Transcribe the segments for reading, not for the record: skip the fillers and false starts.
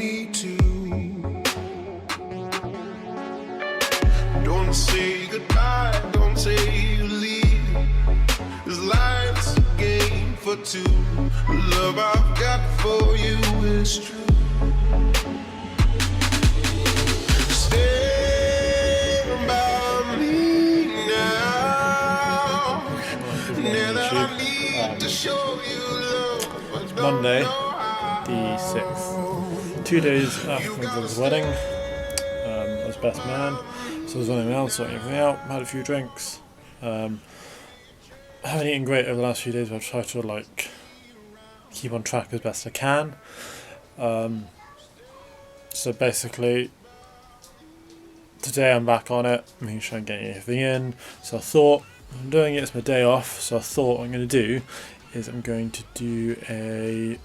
me to. Don't say goodbye, don't say you leave. This life's a game for two. The love I've got for you is true. Stay by me now. Now that I need to show you love, but don't Monday, know how. the 6th. 2 days after my brother's wedding. I was best man, so I was running around sorting everything out, had a few drinks. I haven't eaten great over the last few days, but I've tried to like keep on track as best I can. So basically, today I'm back on it, making sure I'm getting everything in. So I thought, I'm doing it, it's my day off, so I thought what I'm going to do is I'm going to do a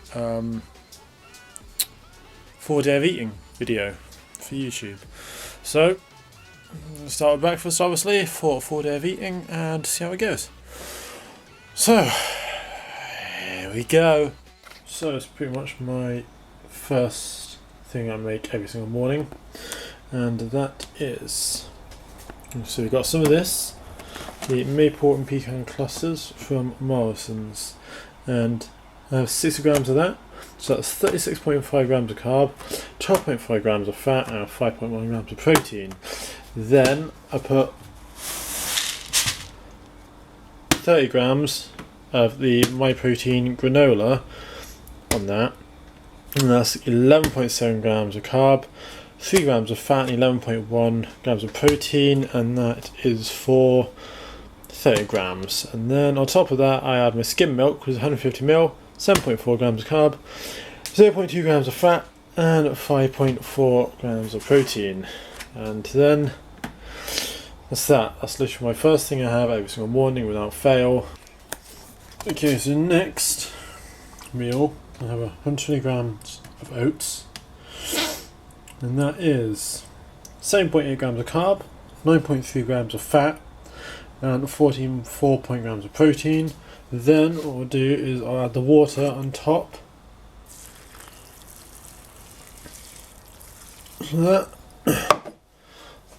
4-day of eating video for YouTube. So, I'm going to start with breakfast obviously, for a 4-day of eating, and see how it goes. So, here we go. So it's pretty much my first thing I make every single morning, and that is, so we've got some of this, the maple and pecan clusters from Morrison's, and I have 60 grams of that, so that's 36.5 grams of carb, 12.5 grams of fat, and 5.1 grams of protein. Then I put 30 grams of the My Protein granola on that, and that's 11.7 grams of carb, 3 grams of fat, and 11.1 grams of protein, and that is for 30 grams. And then on top of that I add my skim milk, which is 150ml, 7.4 grams of carb, 0.2 grams of fat, and 5.4 grams of protein. And then that's that. That's literally my first thing I have every single morning without fail. Okay, so next meal I have 120 grams of oats, and that is 7.8 grams of carb, 9.3 grams of fat, and 14.4 grams of protein. Then what I'll do is I'll add the water on top. So that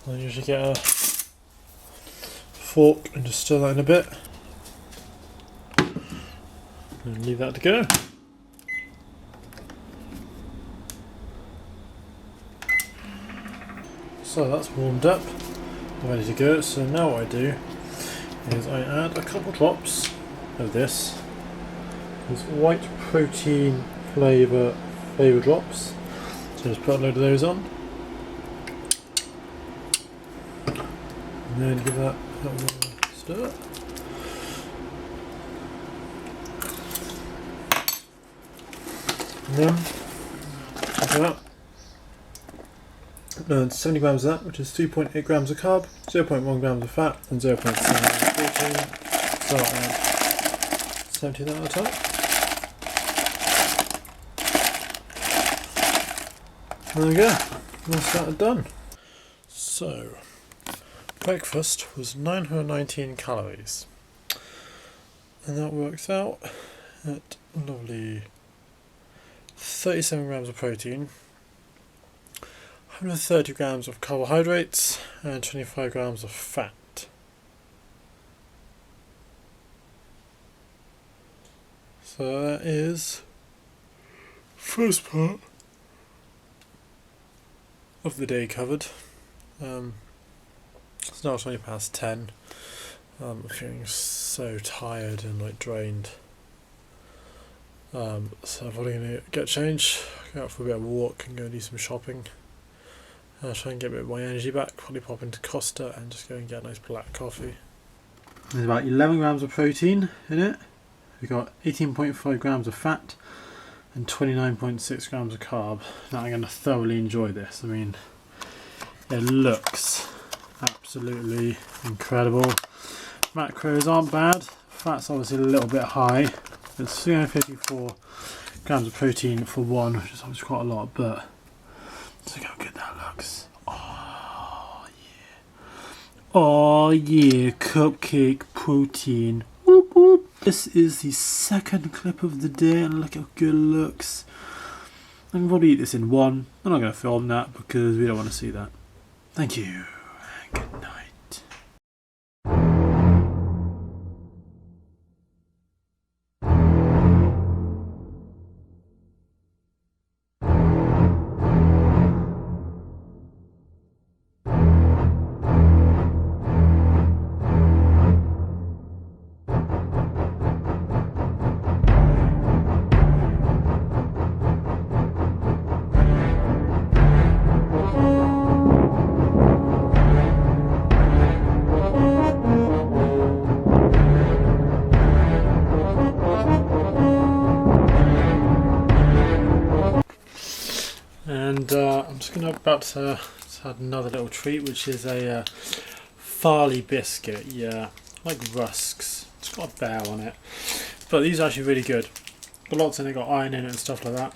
I usually get a fork and just stir that in a bit, and leave that to go. So that's warmed up, ready to go. So now what I do is I add a couple drops of this white protein flavour drops. So just put a load of those on, and then give that a little stir. And then after that, and 70 grams of that, which is 3.8 grams of carb, 0.1 grams of fat, and 0.7 grams of protein. So I'll add 70 that at a time. There we go, that's that done. So, breakfast was 919 calories, and that works out at a lovely 37 grams of protein, 130 grams of carbohydrates, and 25 grams of fat. So that is first part of the day covered. It's now 20 past 10. I'm feeling so tired and like drained. So I'm probably going to get changed, go out for a bit of a walk and go do some shopping. Try and get a bit of my energy back, probably pop into Costa and just go and get a nice black coffee. There's about 11 grams of protein in it. We've got 18.5 grams of fat and 29.6 grams of carb. Now I'm going to thoroughly enjoy this. I mean, it looks absolutely incredible. Macros aren't bad. Fat's obviously a little bit high. It's 354 grams of protein for one, which is obviously quite a lot, but look how good that looks. Oh yeah. Oh yeah, cupcake protein. Whoop, whoop. This is the second clip of the day and look how good it looks. I can probably eat this in one. I'm not going to film that because we don't want to see that. Thank you. Good night. And I'm just about to add another little treat, which is a Farley biscuit. Yeah, like rusks. It's got a bear on it, but these are actually really good. Got lots in it, got iron in it and stuff like that.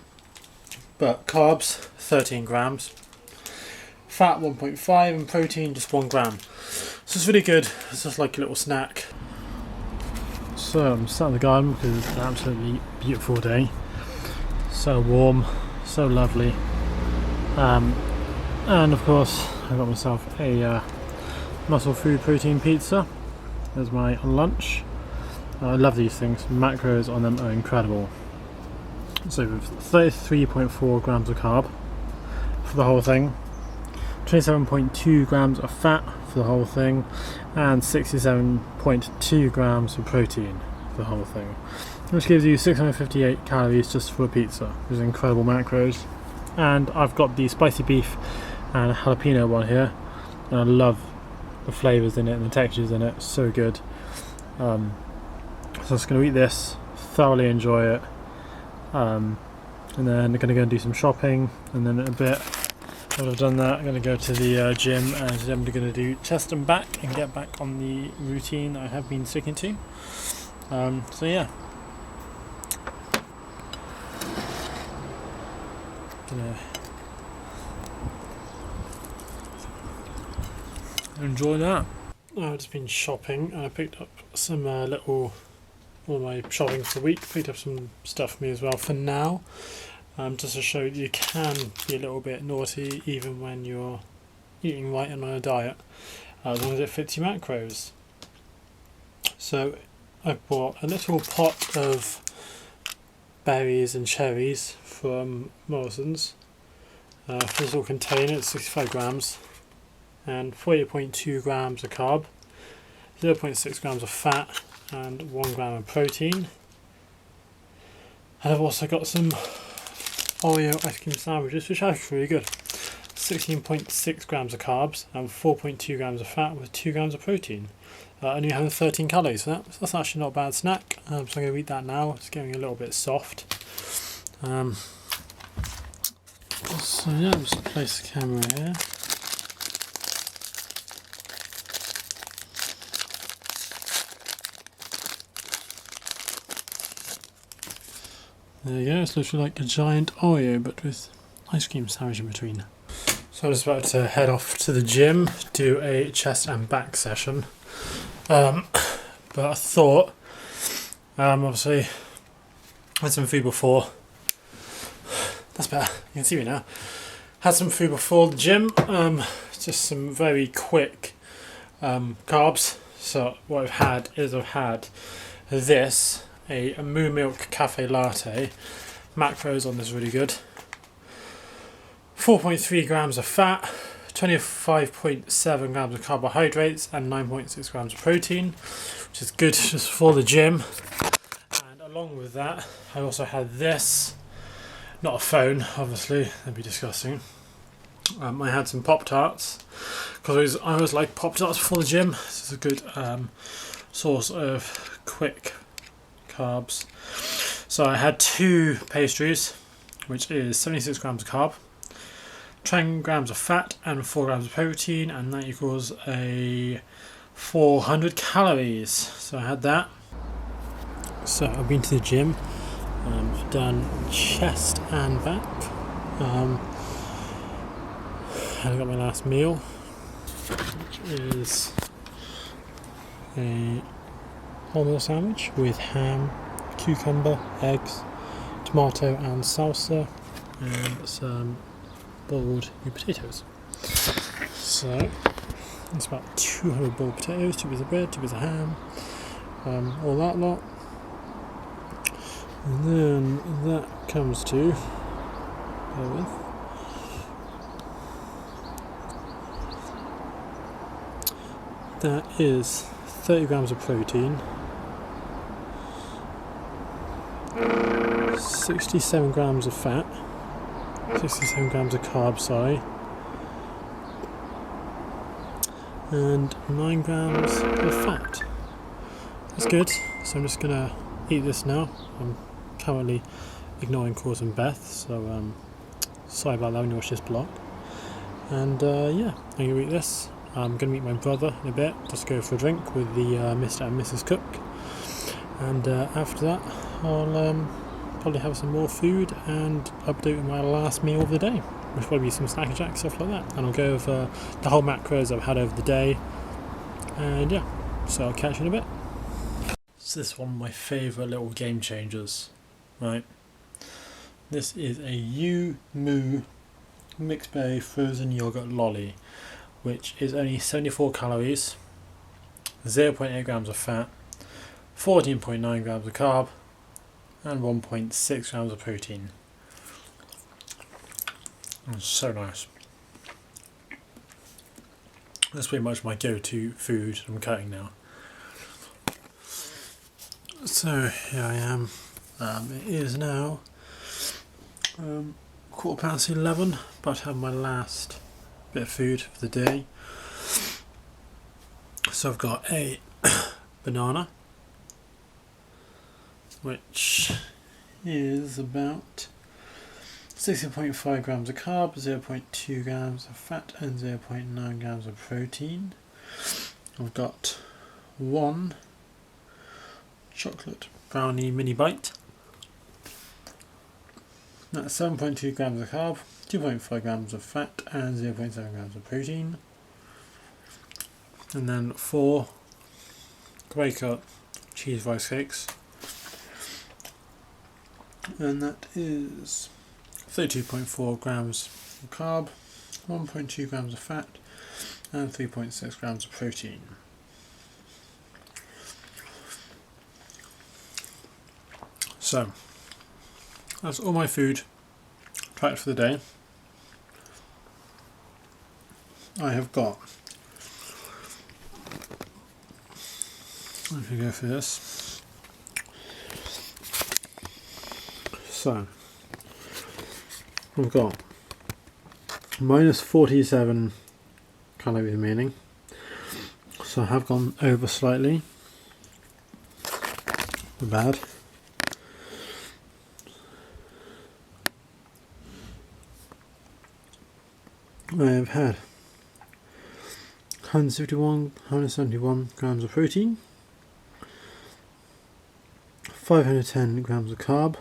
But carbs 13 grams, fat 1.5, and protein just 1 gram. So it's really good. It's just like a little snack. So I'm sat in the garden because it's an absolutely beautiful day. So warm, so lovely. And of course I got myself a muscle food protein pizza as my lunch. I love these things. Macros on them are incredible. So with 33.4 grams of carb for the whole thing, 27.2 grams of fat for the whole thing, and 67.2 grams of protein for the whole thing, which gives you 658 calories just for a pizza, which is incredible macros. And I've got the spicy beef and jalapeno one here, and I love the flavours in it and the textures in it, so good. So I'm just going to eat this, thoroughly enjoy it, and then I'm going to go and do some shopping, and then in a bit after I've done that I'm going to go to the gym, and I'm going to do chest and back and get back on the routine I have been sticking to. So yeah, gonna enjoy that. I've just been shopping and I picked up some all my shopping for the week. Picked up some stuff for me as well for now, just to show you can be a little bit naughty even when you're eating right and on a diet, as long as it fits your macros. So I bought a little pot of berries and cherries from Morrison's. For this little container, it's 65 grams and 48.2 grams of carb, 0.6 grams of fat, and 1 gram of protein. And I've also got some Oreo ice cream sandwiches, which are actually really good. 16.6 grams of carbs and 4.2 grams of fat with 2 grams of protein. Only having 13 calories, so that's actually not a bad snack. So I'm going to eat that now. It's getting a little bit soft. So yeah, just place the camera here. There you go, it's literally like a giant Oreo but with ice cream sandwich in between. So I'm just about to head off to the gym, do a chest and back session. But I thought, obviously, I had some food before. That's better, you can see me now. Had some food before the gym, just some very quick carbs. So what I've had is this, a Moo Milk Cafe Latte. Macros on this really good. 4.3 grams of fat, 25.7 grams of carbohydrates, and 9.6 grams of protein, which is good just for the gym. And along with that, I also had this, not a phone, obviously, that'd be disgusting. I had some Pop-Tarts, because I always like Pop-Tarts before the gym. This is a good source of quick carbs. So I had 2 pastries, which is 76 grams of carb, 10 grams of fat, and 4 grams of protein, and that equals a 400 calories. So I had that. So I've been to the gym, I've done chest and back, and I got my last meal, which is a wholemeal sandwich with ham, cucumber, eggs, tomato and salsa, and some boiled new potatoes. So it's about 200 boiled potatoes, 2 bits of bread, 2 bits of ham, all that lot. And then that comes to, bear with, that is 30 grams of protein, 67 grams of fat, 67 grams of carbs, sorry, and 9 grams of fat. That's good, so I'm just going to eat this now. I'm currently ignoring Costa and Beth, so sorry about that when you watch this vlog. And yeah, I'm going to eat this. I'm going to meet my brother in a bit, just go for a drink with the Mr. and Mrs. Cook. And after that, I'll probably have some more food and update with my last meal of the day, which will probably be some Snack Jack, stuff like that. And I'll go over the whole macros I've had over the day. And yeah, so I'll catch you in a bit. So this is one of my favourite little game changers, right? This is a Moo mixed berry frozen yogurt lolly, which is only 74 calories, 0.8 grams of fat, 14.9 grams of carb, and 1.6 grams of protein. It's so nice. That's pretty much my go-to food I'm cutting now. So here I am. It is now 11:15, about to have my last bit of food for the day. So I've got a banana, which is about 60.5 grams of carb, 0.2 grams of fat, and 0.9 grams of protein. I've got one chocolate brownie mini bite. That's 7.2 grams of carb, 2.5 grams of fat, and 0.7 grams of protein. And then 4 Quaker cheese rice cakes. And that is 32.4 grams of carb, 1.2 grams of fat, and 3.6 grams of protein. So that's all my food tracked for the day. I have got, if we go through this, so I've got minus 47 calories remaining, so I have gone over slightly, not bad. I have had 171 grams of protein, 510 grams of carb,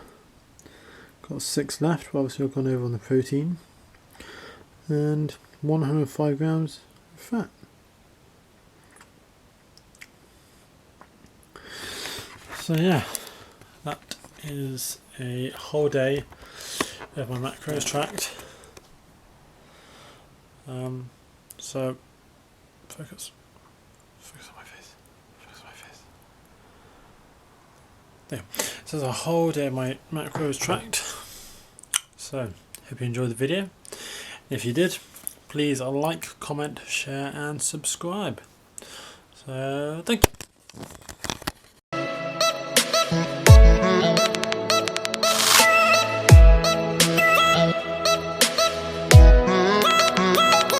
got 6 left, but obviously I've gone over on the protein, and 105 grams of fat. So yeah, that is a whole day of my macros tracked. So focus on my face, there. So there's a whole day of my macros tracked. So hope you enjoyed the video. If you did, please like, comment, share and subscribe. So thank you.